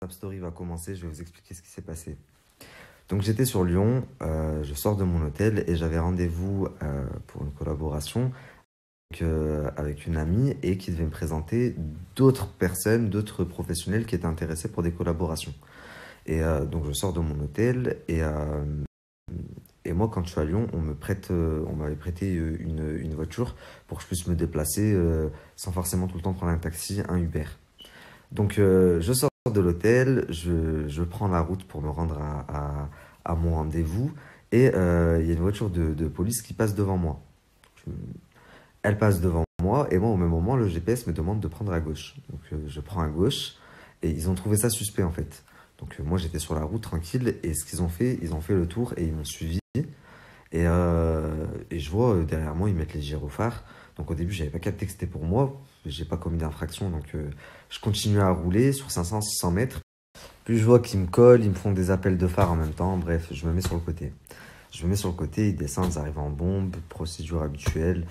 Rap Story va commencer, je vais vous expliquer ce qui s'est passé. Donc j'étais sur Lyon, je sors de mon hôtel et j'avais rendez-vous pour une collaboration avec une amie et qui devait me présenter d'autres personnes, d'autres professionnels qui étaient intéressés pour des collaborations. Et donc je sors de mon hôtel et moi quand je suis à Lyon, on m'avait prêté une voiture pour que je puisse me déplacer sans forcément tout le temps prendre un taxi, un Uber. Donc je sors de l'hôtel, je prends la route pour me rendre à mon rendez-vous et il y a une voiture de police qui passe devant moi. Elle passe devant moi et moi au même moment le GPS me demande de prendre à gauche. Donc je prends à gauche et ils ont trouvé ça suspect en fait. Donc moi j'étais sur la route tranquille et ce qu'ils ont fait, ils ont fait le tour et ils m'ont suivi. Et je vois derrière moi ils mettent les gyrophares. Donc au début j'avais pas capté que c'était pour moi, j'ai pas commis d'infraction donc je continue à rouler sur 500-600 mètres. Puis je vois qu'ils me collent, ils me font des appels de phare en même temps, bref je me mets sur le côté. Je me mets sur le côté, ils descendent, ils arrivent en bombe, procédure habituelle,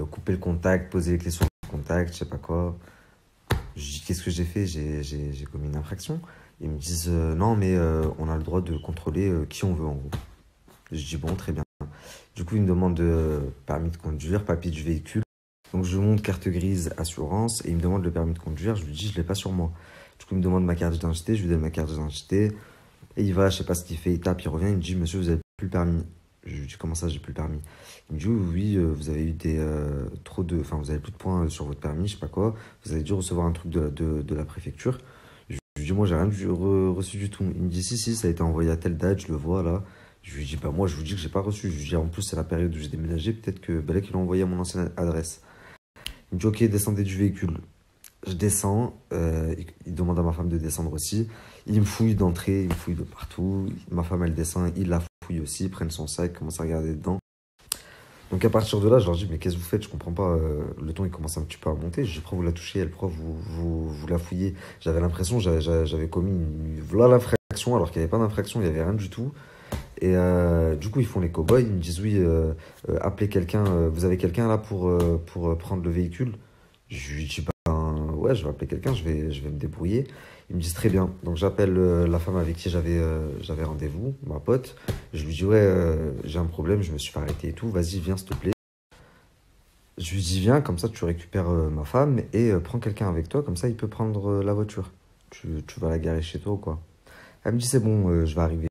couper le contact, poser les clés sur le contact, je sais pas quoi. Je dis qu'est-ce que j'ai fait, j'ai commis une infraction. Ils me disent non mais on a le droit de contrôler qui on veut en gros. Je dis bon très bien. Du coup ils me demandent permis de conduire, papier du véhicule. Donc je lui montre carte grise, assurance et il me demande le permis de conduire. Je lui dis je l'ai pas sur moi. Du coup il me demande ma carte d'identité, je lui donne ma carte d'identité. Et il va, je sais pas ce qu'il fait, il tape, il revient, il me dit monsieur vous avez plus le permis. Je lui dis comment ça j'ai plus le permis. Il me dit oui, vous avez eu enfin vous avez plus de points sur votre permis, je sais pas quoi. Vous avez dû recevoir un truc de la préfecture. Je lui dis moi j'ai rien reçu du tout. Il me dit si ça a été envoyé à telle date, je le vois là. Je lui dis bah moi je vous dis que j'ai pas reçu. Je lui dis en plus c'est la période où j'ai déménagé, peut-être que Balek il a envoyé à mon ancienne adresse. Il me dit ok descendez du véhicule. Je descends, il demande à ma femme de descendre aussi. Il me fouille d'entrée, il me fouille de partout. Ma femme elle descend, il la fouille aussi, prennent son sac, commence à regarder dedans. Donc à partir de là, je leur dis mais qu'est-ce que vous faites? Je comprends pas. Le ton il commence un petit peu à monter. Je dis pourquoi vous la touchez, elle pourquoi vous la fouillez? J'avais l'impression j'avais commis voilà l'infraction alors qu'il n'y avait pas d'infraction, il n'y avait rien du tout. Et du coup ils font les cow-boys, ils me disent oui, appelez quelqu'un, vous avez quelqu'un là pour prendre le véhicule? Je lui dis ouais, je vais appeler quelqu'un, je vais me débrouiller. Ils me disent très bien. Donc j'appelle la femme avec qui j'avais rendez-vous, ma pote. Je lui dis ouais, j'ai un problème, je me suis fait arrêter et tout. Vas-y, viens s'il te plaît. Je lui dis viens, comme ça tu récupères ma femme et prends quelqu'un avec toi, comme ça il peut prendre la voiture. Tu vas la garer chez toi ou quoi. Elle me dit c'est bon, je vais arriver.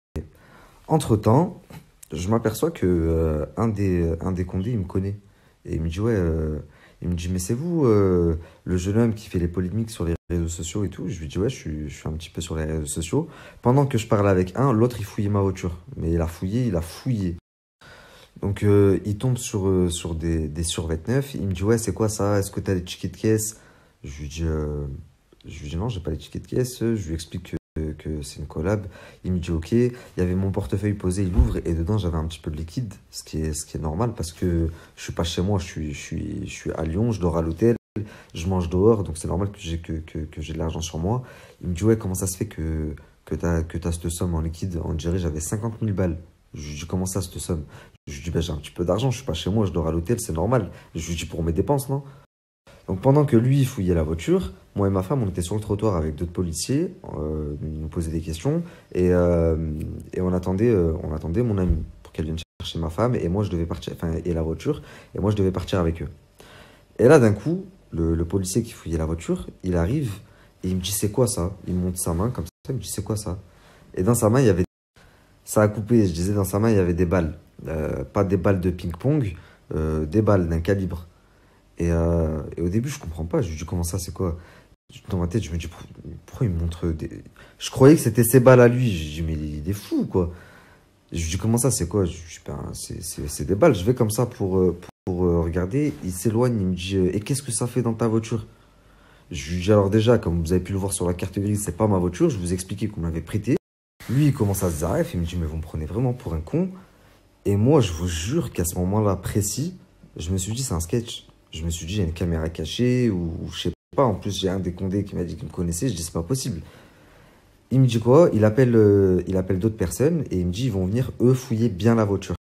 Entre-temps, je m'aperçois que un des condés, il me connaît. Et il me dit ouais, il me dit mais c'est vous le jeune homme qui fait les polémiques sur les réseaux sociaux et tout. Je lui dis ouais, je suis un petit peu sur les réseaux sociaux. Pendant que je parlais avec l'autre il fouillait ma voiture. Mais il a fouillé. Donc il tombe sur des survêtements neufs. Il me dit ouais c'est quoi ça? Est-ce que t'as les tickets de caisse? Je lui dis non, j'ai pas les tickets de caisse. Je lui explique que c'est une collab. Il me dit ok. Il y avait mon portefeuille posé, il ouvre et dedans j'avais un petit peu de liquide, ce qui est normal parce que je suis pas chez moi, je suis à Lyon, je dors à l'hôtel, je mange dehors, donc c'est normal que j'ai de l'argent sur moi. Il me dit ouais comment ça se fait que t'as cette somme en liquide? On dirait j'avais 50 000 balles. Je lui dis comment ça cette somme? Je lui dis bah j'ai un petit peu d'argent, je suis pas chez moi, je dors à l'hôtel, c'est normal. Je lui dis pour mes dépenses non? Donc pendant que lui fouillait la voiture, moi et ma femme, on était sur le trottoir avec d'autres policiers, ils nous posaient des questions et on attendait mon ami pour qu'elle vienne chercher ma femme et moi je devais partir, enfin et la voiture et moi je devais partir avec eux. Et là d'un coup, le policier qui fouillait la voiture, il arrive et il me dit c'est quoi ça? Il me montre sa main comme ça, il me dit c'est quoi ça? Et dans sa main il y avait, ça a coupé, je disais dans sa main il y avait des balles, pas des balles de ping-pong, des balles d'un calibre. Et au début, je comprends pas. Je lui dis, comment ça, c'est quoi? Dans ma tête, je me dis, pourquoi il me montre des... Je croyais que c'était ses balles à lui. Je dis, mais il est fou, quoi. Je lui dis, comment ça, c'est quoi? Je dis, ben, c'est des balles. Je vais comme ça pour regarder. Il s'éloigne, il me dit, et qu'est-ce que ça fait dans ta voiture? Je lui dis, alors déjà, comme vous avez pu le voir sur la carte grise, c'est pas ma voiture. Je vous ai expliqué qu'on m'avait prêté. Lui, il commence à se zaref. Il me dit, mais vous me prenez vraiment pour un con. Et moi, je vous jure qu'à ce moment-là précis, je me suis dit, c'est un sketch. Je me suis dit, il y a une caméra cachée ou je sais pas. En plus, j'ai un des condés qui m'a dit qu'il me connaissait. Je dis, c'est pas possible. Il me dit quoi? Il appelle d'autres personnes et il me dit, ils vont venir, eux, fouiller bien la voiture.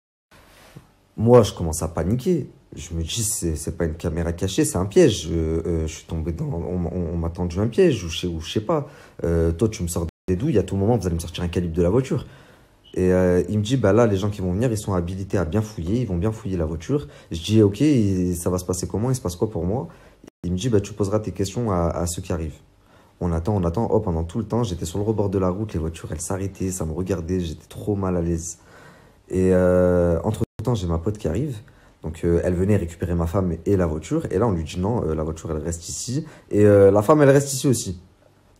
Moi, je commence à paniquer. Je me dis, c'est pas une caméra cachée, c'est un piège. Je suis tombé dans... On m'a tendu un piège ou je sais pas. Toi, tu me sors douilles, à tout moment, vous allez me sortir un calibre de la voiture. Et il me dit, bah là, les gens qui vont venir, ils sont habilités à bien fouiller, ils vont bien fouiller la voiture. Je dis, ok, et ça va se passer comment? Il se passe quoi pour moi? Il me dit, bah tu poseras tes questions à ceux qui arrivent. On attend. Oh, pendant tout le temps, j'étais sur le rebord de la route, les voitures, elles s'arrêtaient, ça me regardait, j'étais trop mal à l'aise. Et entre-temps, j'ai ma pote qui arrive. Donc, elle venait récupérer ma femme et la voiture. Et là, on lui dit non, la voiture, elle reste ici. Et la femme, elle reste ici aussi.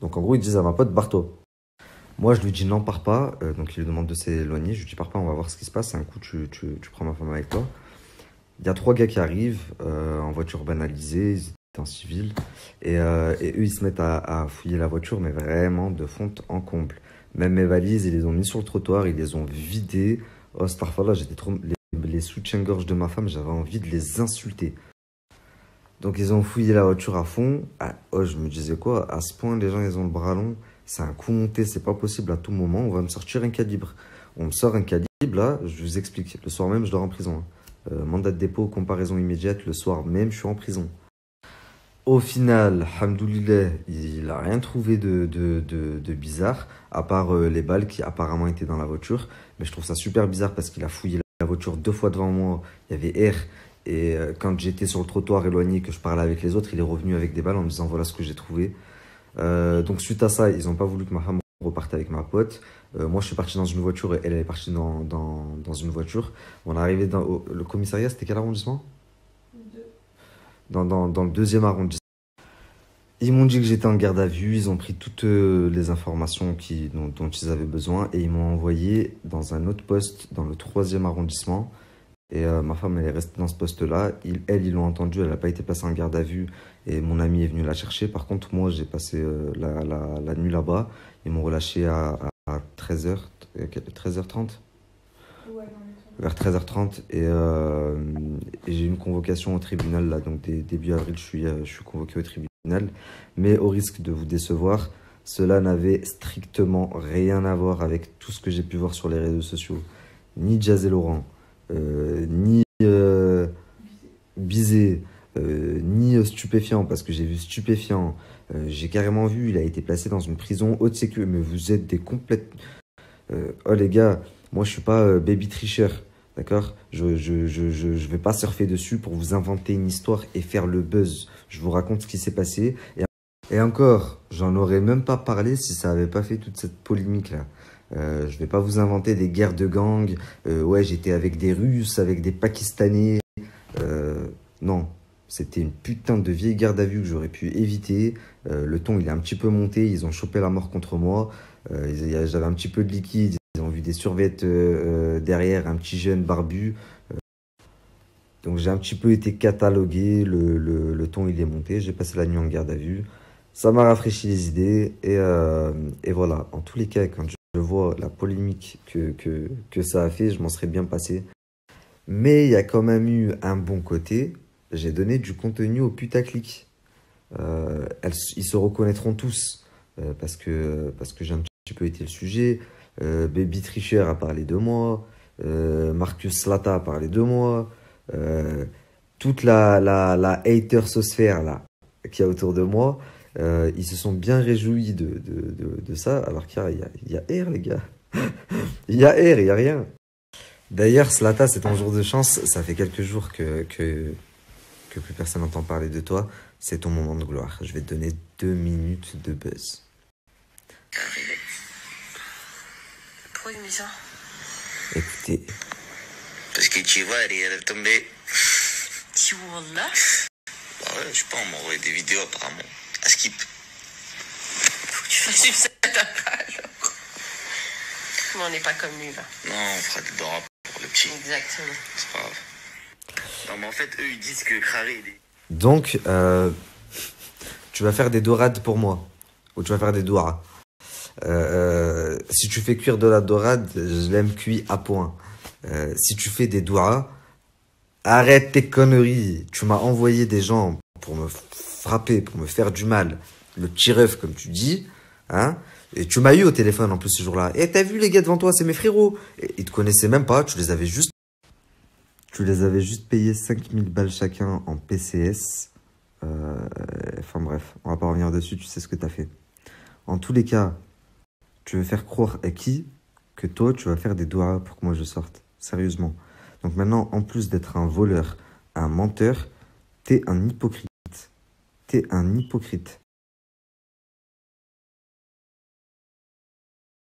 Donc, en gros, ils disent à ma pote, barre-toi. Moi, je lui dis non, pars pas. Donc, il lui demande de s'éloigner. Je lui dis, pars pas, on va voir ce qui se passe. Un coup, tu prends ma femme avec toi. Il y a trois gars qui arrivent en voiture banalisée. Ils étaient en civil. Et eux, ils se mettent à fouiller la voiture, mais vraiment de fond en comble. Même mes valises, ils les ont mis sur le trottoir, ils les ont vidées. Oh, cette fois-là, j'étais trop. Les soutiens-gorge de ma femme, j'avais envie de les insulter. Donc, ils ont fouillé la voiture à fond. Ah, oh, je me disais quoi? À ce point, les gens, ils ont le bras long. C'est un coup monté, c'est pas possible à tout moment. On va me sortir un calibre. On me sort un calibre, là, je vous explique. Le soir même, je dors en prison. Mandat de dépôt, comparaison immédiate. Le soir même, je suis en prison. Au final, hamdoulilah, il a rien trouvé de bizarre, à part les balles qui apparemment étaient dans la voiture. Mais je trouve ça super bizarre parce qu'il a fouillé la voiture deux fois devant moi. Il y avait air. Et quand j'étais sur le trottoir éloigné, que je parlais avec les autres, il est revenu avec des balles en me disant voilà ce que j'ai trouvé. Donc suite à ça, ils n'ont pas voulu que ma femme reparte avec ma pote. Moi, je suis parti dans une voiture et elle est partie dans une voiture. On est arrivé dans le commissariat, c'était quel arrondissement? Dans le deuxième arrondissement. Ils m'ont dit que j'étais en garde à vue, ils ont pris toutes les informations dont ils avaient besoin et ils m'ont envoyé dans un autre poste dans le troisième arrondissement. Et ma femme, elle est restée dans ce poste-là. Ils l'ont entendu, elle n'a pas été placée en garde à vue et mon ami est venu la chercher. Par contre, moi, j'ai passé la nuit là-bas. Ils m'ont relâché à 13h, 13h30. Ouais, vers 13h30 et j'ai une convocation au tribunal là, donc début avril je suis convoqué au tribunal, mais au risque de vous décevoir, cela n'avait strictement rien à voir avec tout ce que j'ai pu voir sur les réseaux sociaux, ni Jazz et Laurent, ni Bizet, ni stupéfiant, parce que j'ai vu stupéfiant, j'ai carrément vu, il a été placé dans une prison haute sécurité, mais vous êtes des complètes... oh les gars, moi je suis pas baby tricheur, d'accord? Je vais pas surfer dessus pour vous inventer une histoire et faire le buzz. Je vous raconte ce qui s'est passé. Et encore, j'en aurais même pas parlé si ça avait pas fait toute cette polémique là. Je vais pas vous inventer des guerres de gangs. Ouais, j'étais avec des Russes, avec des Pakistanais. Non, c'était une putain de vieille garde à vue que j'aurais pu éviter. Le ton il est un petit peu monté, ils ont chopé la mort contre moi. J'avais un petit peu de liquide, ils ont vu des survêtes derrière, un petit jeune barbu. Donc j'ai un petit peu été catalogué, le ton il est monté, j'ai passé la nuit en garde à vue. Ça m'a rafraîchi les idées et voilà. En tous les cas, quand je vois la polémique que ça a fait, je m'en serais bien passé. Mais il y a quand même eu un bon côté. J'ai donné du contenu au putaclic. Ils se reconnaîtront tous parce que j'ai un petit peu été le sujet. Baby Tricher a parlé de moi. Marcus Slata a parlé de moi. Toute la hatersosphère là qu'il y a autour de moi, ils se sont bien réjouis de ça, alors qu'il y a air, les gars. Il y a air, il n'y a rien. D'ailleurs, Slata, c'est ton jour de chance. Ça fait quelques jours que plus personne n'entend parler de toi. C'est ton moment de gloire. Je vais te donner 2 minutes de buzz. Pourquoi il me dit ça? Écoutez. Parce que tu vois, elle est tombée. Si Wallah. Bah ouais, je sais pas, on m'a envoyé des vidéos apparemment. À skip. Faut que tu fasses une cette page. Mais on n'est pas comme lui là. Non, on fera des dora pour le petit. Exactement. C'est pas grave. Non, mais en fait, eux, ils disent que Craré, il est... Donc, tu vas faire des dorades pour moi. Ou tu vas faire des doigts. Si tu fais cuire de la dorade, je l'aime cuit à point. Si tu fais des doigts, arrête tes conneries. Tu m'as envoyé des gens pour me frapper, pour me faire du mal. Le petit ref, comme tu dis. Hein? Et tu m'as eu au téléphone en plus ce jour-là. Et t'as vu les gars devant toi, c'est mes frérots. Et ils te connaissaient même pas, tu les avais juste payés 5000 balles chacun en PCS. Enfin bref, on va pas revenir dessus, tu sais ce que t'as fait. En tous les cas, Tu veux faire croire à qui que toi, tu vas faire des doigts pour que moi je sorte? Sérieusement. Donc maintenant, en plus d'être un voleur, un menteur, t'es un hypocrite. T'es un hypocrite.